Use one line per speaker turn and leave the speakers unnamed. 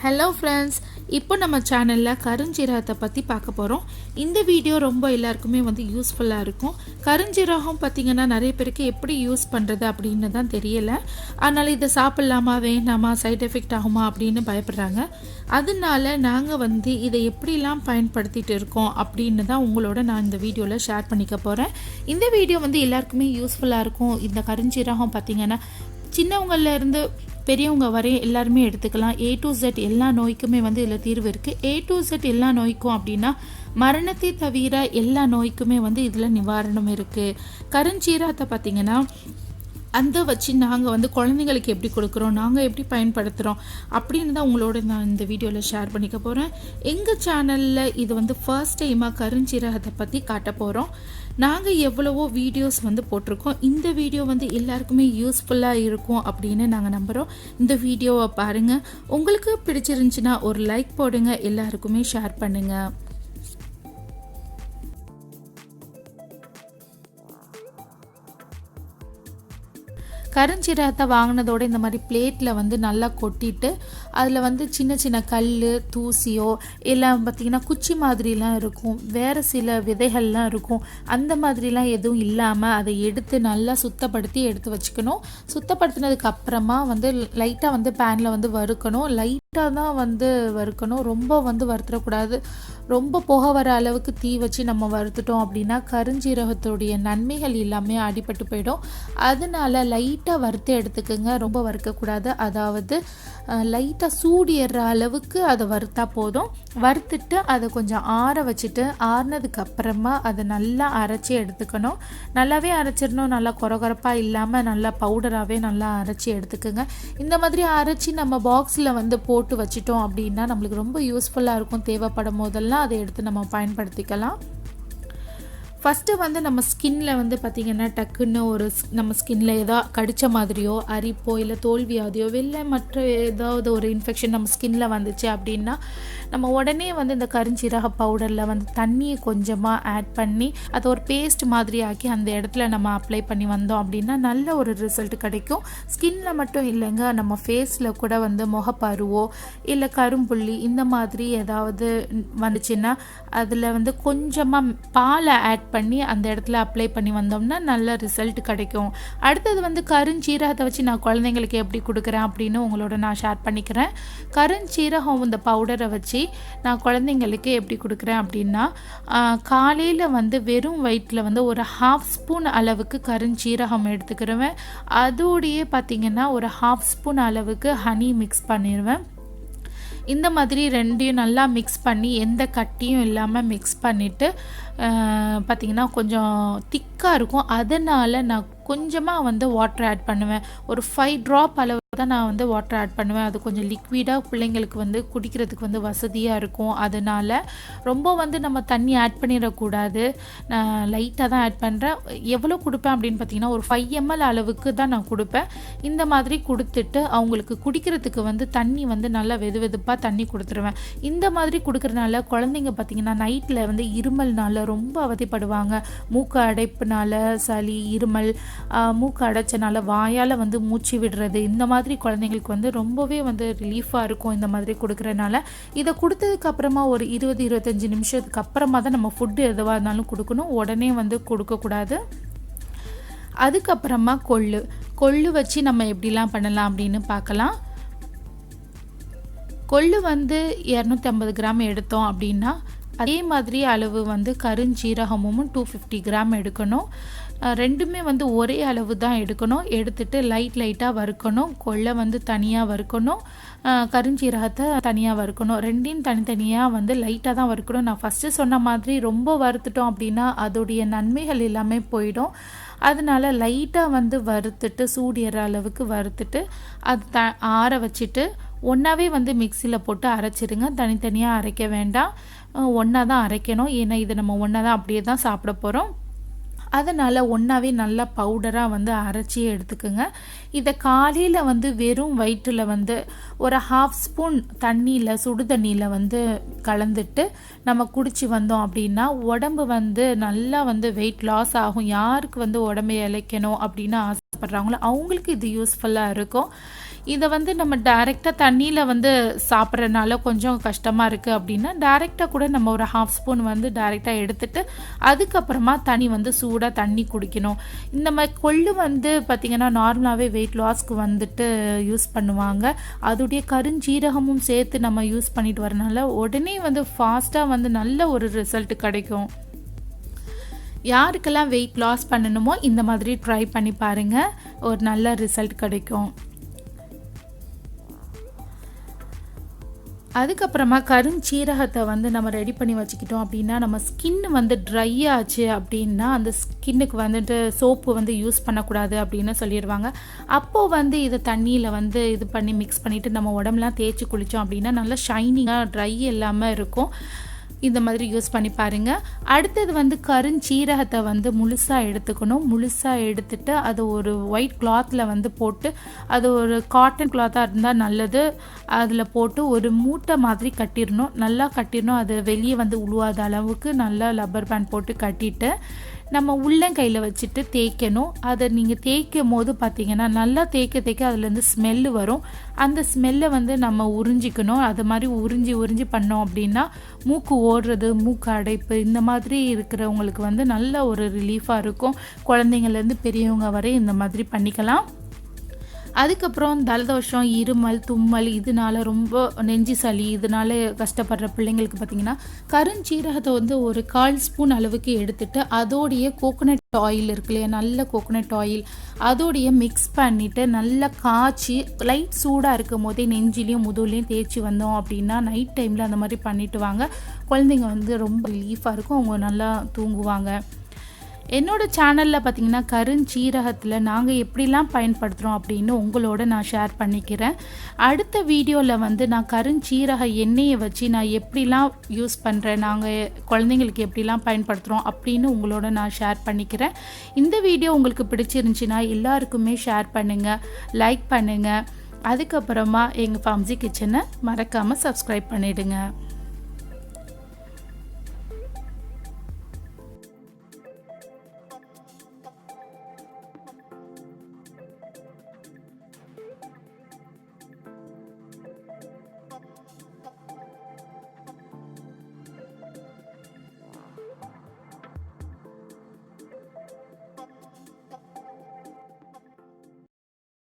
Hello friends, இப்போ நம்ம சேனலில் கருஞ்சீரகத்தை பற்றி பார்க்க போகிறோம். இந்த வீடியோ ரொம்ப எல்லாருக்குமே வந்து யூஸ்ஃபுல்லாக இருக்கும். கருஞ்சீரகம் பார்த்திங்கன்னா நிறைய பேருக்கு எப்படி யூஸ் பண்ணுறது அப்படின்னு தான் தெரியலை. அதனால் இதை சாப்பிட்லாமா வேண்டாமா, சைட் எஃபெக்ட் ஆகுமா அப்படின்னு பயப்படுறாங்க. அதனால நாங்கள் வந்து இதை எப்படிலாம் பயன்படுத்திகிட்டு இருக்கோம் அப்படின்னு தான் உங்களோட நான் இந்த வீடியோவில் ஷேர் பண்ணிக்க போகிறேன். இந்த வீடியோ வந்து எல்லாருக்குமே யூஸ்ஃபுல்லாக இருக்கும். இந்த கருஞ்சீரகம் பார்த்திங்கன்னா சின்னவங்கள்லேருந்து பெரியவங்க வரையும் எல்லாருமே எடுத்துக்கலாம். A to Z எல்லா நோய்க்குமே வந்து இதில் தீர்வு இருக்குது. A to Z எல்லா நோய்க்கும் அப்படின்னா மரணத்தை தவிர எல்லா நோய்க்குமே வந்து இதில் நிவாரணம் இருக்குது. கருஞ்சீரகத்தை பார்த்திங்கன்னா அந்த வச்சு நாங்கள் வந்து குழந்தைங்களுக்கு எப்படி கொடுக்குறோம், நாங்கள் எப்படி பயன்படுத்துகிறோம் அப்படின்னு தான் உங்களோட நான் இந்த வீடியோவில் ஷேர் பண்ணிக்க போகிறேன். எங்கள் சேனலில் இது வந்து ஃபர்ஸ்ட் டைமாக கருஞ்சீரகத்தை பற்றி காட்ட போகிறோம். நாங்கள் எவ்வளவோ வீடியோஸ் வந்து போட்டிருக்கோம். இந்த வீடியோ வந்து எல்லாருக்குமே யூஸ்ஃபுல்லாக இருக்கும் அப்படின்னு நாங்கள் நம்புகிறோம். இந்த வீடியோவை பாருங்கள். உங்களுக்கு பிடிச்சிருந்துச்சின்னா ஒரு லைக் போடுங்க, எல்லாருக்குமே ஷேர் பண்ணுங்கள். கருஞ்சீரகத்தை வாங்கினதோடு இந்த மாதிரி பிளேட்டில் வந்து நல்லா கொட்டிட்டு அதில் வந்து சின்ன சின்ன கல் தூசியோ எல்லாம் பார்த்திங்கன்னா குச்சி மாதிரிலாம் இருக்கும், வேறு சில விதைகள்லாம் இருக்கும். அந்த மாதிரிலாம் எதுவும் இல்லாமல் அதை எடுத்து நல்லா சுத்தப்படுத்தி எடுத்து வச்சுக்கணும். சுத்தப்படுத்தினதுக்கு அப்புறமா வந்து லைட்டாக வந்து பேனில் வந்து வறுக்கணும். லைட்டாக தான் வந்து வறுக்கணும், ரொம்ப வந்து வறுத்துடக்கூடாது. ரொம்ப புகை வர அளவுக்கு தீ வச்சு நம்ம வறுத்துட்டோம் அப்படின்னா கருஞ்சீரகத்துடைய நன்மைகள் எல்லாமே அடிபட்டு போயிடும். அதனால லைட்டாக வறுத்து எடுத்துக்கோங்க, ரொம்ப வறுக்கக்கூடாது. அதாவது லைட்டாக சூடு ஏறுற அளவுக்கு அதை வறுத்தா போதும். வறுத்துட்டு அதை கொஞ்சம் ஆற வச்சுட்டு ஆறினதுக்கு அப்புறமா அதை நல்லா அரைச்சி எடுத்துக்கணும். நல்லாவே அரைச்சிடணும், நல்லா கொரகொரப்பாக இல்லாமல் நல்லா பவுடராகவே நல்லா அரைச்சி எடுத்துக்கோங்க. இந்த மாதிரி அரைச்சி நம்ம பாக்ஸில் வந்து போட்டு வச்சிட்டோம் அப்படின்னா நம்மளுக்கு ரொம்ப யூஸ்ஃபுல்லாக இருக்கும். தேவைப்படும் போதெல்லாம் அதை எடுத்து நம்ம பயன்படுத்திக்கலாம். ஃபஸ்ட்டு வந்து நம்ம ஸ்கின்னில் வந்து பார்த்திங்கன்னா டக்குன்னு ஒரு நம்ம ஸ்கின்னில் ஏதோ கடித்த மாதிரியோ அரிப்போ இல்லை தோல்வியாதியோ இல்லை மற்ற ஏதாவது ஒரு இன்ஃபெக்ஷன் நம்ம ஸ்கின்னில் வந்துச்சு அப்படின்னா நம்ம உடனே வந்து இந்த கருஞ்சீரக பவுடரில் வந்து தண்ணியை கொஞ்சமாக ஆட் பண்ணி அதை ஒரு பேஸ்ட் மாதிரி ஆக்கி அந்த இடத்துல நம்ம அப்ளை பண்ணி வந்தோம் அப்படின்னா நல்ல ஒரு ரிசல்ட் கிடைக்கும். ஸ்கின்னில் மட்டும் இல்லைங்க, நம்ம ஃபேஸில் கூட வந்து முகப்பருவோ இல்லை கரும்புள்ளி இந்த மாதிரி ஏதாவது வந்துச்சுன்னா அதில் வந்து கொஞ்சமாக பாலை ஆட் பண்ணி அந்த இடத்துல அப்ளை பண்ணி வந்தோம்னா நல்ல ரிசல்ட் கிடைக்கும். அடுத்தது வந்து கருஞ்சீரகத்தை வச்சு நான் குழந்தைங்களுக்கு எப்படி கொடுக்குறேன் அப்படின்னு உங்களோட நான் ஷேர் பண்ணிக்கிறேன். கருஞ்சீரகம் இந்த பவுடரை வச்சு நான் குழந்தைங்களுக்கு எப்படி கொடுக்குறேன் அப்படின்னா காலையில் வந்து வெறும் வயிற்றில் வந்து ஒரு 1/2 ஸ்பூன் அளவுக்கு கருஞ்சீரகம் எடுத்துக்கிடுவேன். அதோடையே பார்த்திங்கன்னா ஒரு 1/2 ஸ்பூன் அளவுக்கு ஹனி மிக்ஸ் பண்ணிடுவேன். இந்த மாதிரி ரெண்டையும் நல்லா மிக்ஸ் பண்ணி எந்த கட்டியும் இல்லாமல் மிக்ஸ் பண்ணிவிட்டு பார்த்திங்கன்னா கொஞ்சம் திக்காக இருக்கும். அதனால் நான் கொஞ்சமாக வந்து வாட்டர் ஆட் பண்ணுவேன். ஒரு 5 ட்ராப் அளவு தான் நான் வந்து வாட்டர் ஆட் பண்ணுவேன். அது கொஞ்சம் லிக்விடாக பிள்ளைங்களுக்கு வந்து குடிக்கிறதுக்கு வந்து வசதியாக இருக்கும். அதனால் ரொம்ப வந்து நம்ம தண்ணி ஆட் பண்ணிடக்கூடாது. நான் லைட்டாக தான் ஆட் பண்ணுறேன். எவ்வளோ கொடுப்பேன் அப்படின்னு பார்த்திங்கன்னா ஒரு 5 ml அளவுக்கு தான் நான் கொடுப்பேன். இந்த மாதிரி கொடுத்துட்டு அவங்களுக்கு குடிக்கிறதுக்கு வந்து தண்ணி வந்து நல்லா வெது வெதுப்பாக தண்ணி கொடுத்துருவேன். இந்த மாதிரி கொடுக்குறதுனால குழந்தைங்க பார்த்திங்கன்னா நைட்டில் வந்து இருமல்னால ரொம்ப அவதிப்படுவாங்க. மூக்கு அடைப்புனால சளி, இருமல், மூக்கு அடைச்சனால வாயால் வந்து மூச்சு விடுறது, இந்த மாதிரி குழந்தைங்களுக்கு வந்து ரொம்பவே வந்து ரிலீஃபாக இருக்கும் இந்த மாதிரி கொடுக்குறதுனால. இதை கொடுத்ததுக்கு அப்புறமா ஒரு 20-25 நிமிஷத்துக்கு அப்புறமா தான் நம்ம ஃபுட்டு எதுவாக இருந்தாலும் கொடுக்கணும், உடனே வந்து கொடுக்கக்கூடாது. அதுக்கப்புறமா கொள்ளு வச்சு நம்ம எப்படிலாம் பண்ணலாம் அப்படின்னு பார்க்கலாம். கொள்ளு வந்து 250 கிராம் எடுத்தோம் அப்படின்னா அதே மாதிரி அளவு வந்து கருஞ்சீரகமும் 250 கிராம் எடுக்கணும். ரெண்டுமே வந்து ஒரே அளவு தான் எடுக்கணும். எடுத்துட்டு லைட்டாக வறுக்கணும். கொள்ளை வந்து தனியாக வறுக்கணும், கருஞ்சீரகத்தை தனியாக வறுக்கணும். ரெண்டையும் தனித்தனியாக வந்து லைட்டாக தான் வறுக்கணும். நான் ஃபஸ்ட்டு சொன்ன மாதிரி ரொம்ப வறுத்துட்டோம் அப்படின்னா அதோடைய நன்மைகள் எல்லாமே போயிடும். அதனால் லைட்டாக வந்து வறுத்துட்டு சூடு ஏற அளவுக்கு வறுத்துட்டு அது ஆற வச்சுட்டு ஒன்றாவே வந்து மிக்சியில் போட்டு அரைச்சிடுங்க. தனித்தனியாக அரைக்க வேண்டாம், ஒன்றா தான் அரைக்கணும். ஏன்னா இதை நம்ம ஒன்றா தான் அப்படியே தான் சாப்பிட போகிறோம். அதனால் ஒன்றாவே நல்லா பவுடராக வந்து அரைச்சி எடுத்துக்குங்க. இதை காலையில் வந்து வெறும் வயிற்றில் வந்து ஒரு 1/2 ஸ்பூன் தண்ணியில் சுடு தண்ணியில் வந்து கலந்துட்டு நம்ம குடிச்சு வந்தோம் அப்படின்னா உடம்பு வந்து நல்லா வந்து வெயிட் லாஸ் ஆகும். யாருக்கு வந்து உடம்பை இளைக்கணும் அப்படின்னு ஆசைப்படுறாங்களோ அவங்களுக்கு இது யூஸ்ஃபுல்லாக இருக்கும். இதை வந்து நம்ம டைரெக்டாக தண்ணியில் வந்து சாப்பிட்றதுனால கொஞ்சம் கஷ்டமாக இருக்குது அப்படின்னா டைரெக்டாக கூட நம்ம ஒரு 1/2 ஸ்பூன் வந்து டைரெக்டாக எடுத்துட்டு அதுக்கப்புறமா தண்ணி வந்து சூடாக தண்ணி குடிக்கணும். இந்த மாதிரி கொள்ளு வந்து பார்த்திங்கன்னா நார்மலாகவே வெயிட் லாஸ்க்கு வந்துட்டு யூஸ் பண்ணுவாங்க. அதோடைய கருஞ்சீரகமும் சேர்த்து நம்ம யூஸ் பண்ணிட்டு வரனால உடனே வந்து ஃபாஸ்ட்டாக வந்து நல்ல ஒரு ரிசல்ட் கிடைக்கும். யாருக்கெல்லாம் வெயிட் லாஸ் பண்ணணுமோ இந்த மாதிரி ட்ரை பண்ணி பாருங்கள், ஒரு நல்ல ரிசல்ட் கிடைக்கும். அதுக்கப்புறமா கருஞ்சீரகத்தை வந்து நம்ம ரெடி பண்ணி வச்சுக்கிட்டோம் அப்படின்னா நம்ம ஸ்கின் வந்து ட்ரை ஆச்சு அப்படின்னா அந்த ஸ்கின்னுக்கு வந்துட்டு சோப்பு வந்து யூஸ் பண்ணக்கூடாது அப்படின்னு சொல்லிடுவாங்க. அப்போது வந்து இதை தண்ணியில் வந்து இது பண்ணி மிக்ஸ் பண்ணிவிட்டு நம்ம உடம்புலாம் தேய்ச்சி குளித்தோம் அப்படின்னா நல்லா ஷைனிங்காக ட்ரை இல்லாமல் இருக்கும். இந்த மாதிரி யூஸ் பண்ணி பாருங்கள். அடுத்தது வந்து கருஞ்சீரகத்தை வந்து முழுசாக எடுத்துக்கணும். முழுசாக எடுத்துட்டு அது ஒரு ஒயிட் கிளாத்தில் வந்து போட்டு, அது ஒரு காட்டன் கிளாத்தாக இருந்தால் நல்லது, அதில் போட்டு ஒரு மூட்டை மாதிரி கட்டிடணும். நல்லா கட்டிடணும், அது வெளியே வந்து உழுவாத அளவுக்கு நல்லா லப்பர் பேண்ட் போட்டு கட்டிட்டு நம்ம உள்ளங்கையில் வச்சுட்டு தேய்க்கணும். அதை நீங்கள் தேய்க்கும் போது பார்த்தீங்கன்னா நல்லா தேய்க்க அதுலேருந்து ஸ்மெல்லு வரும். அந்த ஸ்மெல்லை வந்து நம்ம உறிஞ்சிக்கணும். அது மாதிரி உறிஞ்சி பண்ணோம் அப்படின்னா மூக்கு ஓடுறது, மூக்கு அடைப்பு இந்த மாதிரி இருக்கிறவங்களுக்கு வந்து நல்ல ஒரு ரிலீஃபாக இருக்கும். குழந்தைங்கள்லேருந்து பெரியவங்க வரை இந்த மாதிரி பண்ணிக்கலாம். அதுக்கப்புறம் ஜலதோஷம், இருமல், தும்மல், இதனால ரொம்ப நெஞ்சு சளி இதனால கஷ்டப்படுற பிள்ளைங்களுக்கு பார்த்திங்கன்னா கருஞ்சீரகத்தை வந்து ஒரு 1/4 ஸ்பூன் அளவுக்கு எடுத்துட்டு அதோடைய கோகோனட் ஆயில் இருக்கு இல்லையா, நல்ல கோகோனட் ஆயில் அதோடைய மிக்ஸ் பண்ணிவிட்டு நல்லா காய்ச்சி லைட் சூடாக இருக்கும் போதே நெஞ்சிலையும் முதுகுலையும் தேய்ச்சி வந்தோம் அப்படின்னா நைட் டைமில் அந்த மாதிரி பண்ணிட்டு வாங்க. குழந்தைங்க வந்து ரொம்ப ரிலீஃபாக இருக்கும், அவங்க நல்லா தூங்குவாங்க. என்னோடய சேனலில் பார்த்திங்கன்னா கருஞ்சீரகத்தில் நாங்கள் எப்படிலாம் பயன்படுத்துகிறோம் அப்படின்னு உங்களோட நான் ஷேர் பண்ணிக்கிறேன். அடுத்த வீடியோவில் வந்து நான் கருஞ்சீரக எண்ணெயை வச்சு நான் எப்படிலாம் யூஸ் பண்ணுறேன், நாங்கள் குழந்தைங்களுக்கு எப்படிலாம் பயன்படுத்துகிறோம் அப்படின்னு உங்களோட நான் ஷேர் பண்ணிக்கிறேன். இந்த வீடியோ உங்களுக்கு பிடிச்சிருந்துச்சின்னா எல்லாருக்குமே ஷேர் பண்ணுங்கள், லைக் பண்ணுங்கள். அதுக்கப்புறமா எங்கள் ஃபம்சி கிச்சனை மறக்காமல் சப்ஸ்கிரைப் பண்ணிவிடுங்க.